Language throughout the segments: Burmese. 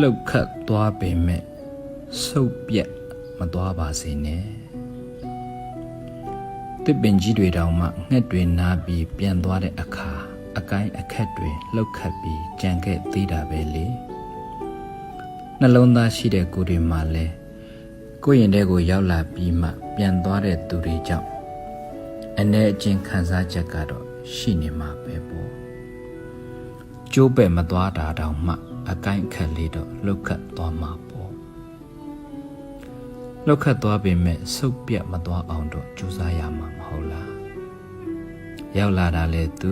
လှုပ်ခတ်သွားပေမဲ့ဆုပ်ပြက်မသွားပါစေနဲ့တစ်ပင်ကြီးတွေတောင်မှငှက်တွေနားပြီးပြန်သွားတဲ့အခါအကိုင်းအခက်တွေလှုပ်ခတ်ပြီးကြံခဲ့သေးတာပဲလေနှလုံးသားရှိတဲ့ကိုယ်တွေမှလည်းကိုယ့်ရင်ထဲကိုရောက်လာပြီးမှပြန်သွားတဲ့သူတွေကြောင့်အနေအချင်းခံစားချက်ကတော့ရှိနေမှာပဲပေါ့ကျိုးပဲ့မသွားတာတောင်မှအကိုင်းအခက်လေးတော့လှုပ်ခတ်သွားမှာပေါ့လှုပ်ခတ်သွားပေမဲ့ဆုပ်ပြတ်မသွားအောင်တော့ကြိုးစားရမှာမဟုတ်လားရောက်လာတာလဲသူ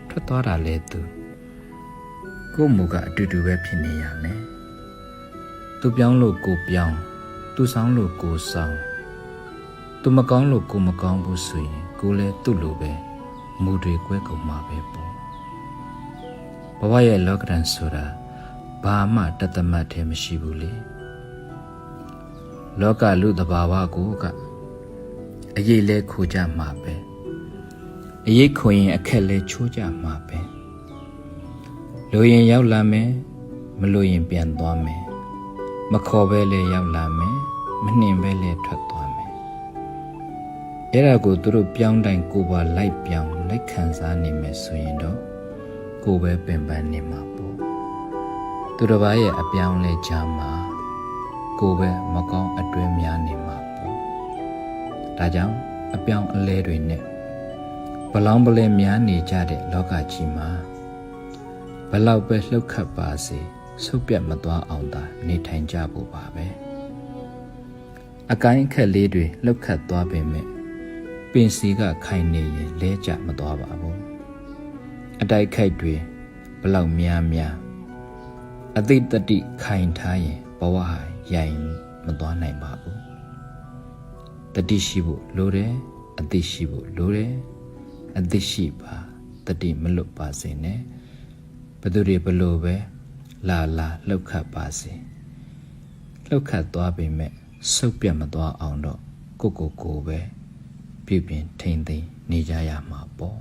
ထွက်သွားတာလဲသူကိုယ့်မူကအတူတူပဲဖြစ်နေရမယ်သူပြောင်းလို့ကိုပြောင်းသူဆောင်လို့ကိုဆောင်သူမကောင်းလို့ကိုမကောင်းဘူးဆိုရင်ကိုလည်းသူ့လိုပဲမူတွေကွဲကုန်မှာပဲပေါ့ဘဝရဲ့လောကဓာတ်ဆိုတာဘာမှတသမတ်ထဲမရှိဘူးလေလောကလူတဘာဝကိုကအရေးလဲခိုကြမှာပဲအရေးခွင်ရင်အခက်လဲချိုးကြမှာပဲလိုရင်ရောက်လာမယ်မလိုရင်ပြန်သွားမယ်မခေါ်ပဲလဲရောက်လာမယ်မနှင်ပဲလဲထွက်သွားမယ်အဲ့ဒါကိုသူတို့ပြောင်းတိုင်းကိုပါလိုက်ပြောင်းလိုက်ခံစားနေမယ်ဆိုရင်တော့ကိုပဲပင်ပန်းနေမှာပေါ့သူတစ်ပါးရဲ့အပြောင်းလဲချမှာကိုပဲမကောင်းအတွဲများနေမှာပေါ့ဒါကြောင့်အပြောင်းအလဲတွေနဲ့ဘလောင်းပလဲများနေကြတဲ့လောကကြီးမှာဘလောက်ပဲလှုပ်ခတ်ပါစေဆုပ်ပြတ်မသွားအောင်သာနေထိုင်ကြဖို့ပါပဲအကိုင်းအခက်လေးတွေလှုပ်ခတ်သွားပေမဲ့ပင်စီကခိုင်နေရင်လဲကျမသွားပါဘူးအတိုက်ခိုက်တွေဘလောက်များများအသိတတိခိုင်ထားရင်ဘဝဟာရိုင်မသွားနိုင်ပါဘူးတတိရှိဖို့လိုတယ်အသိရှိဖို့လိုတယ်အသိရှိပါတတိမလွတ်ပါစေနဲ့ဘသူတွေဘလို့ပဲလာလှုပ်ခတ်ပါစေလှုပ်ခတ်သွားပေမဲ့ဆုပ်ပြတ်မသွားအောင်တော့ကိုပဲပြုပြင်ထိန်သိမ်းနေကြရမှာပေါ့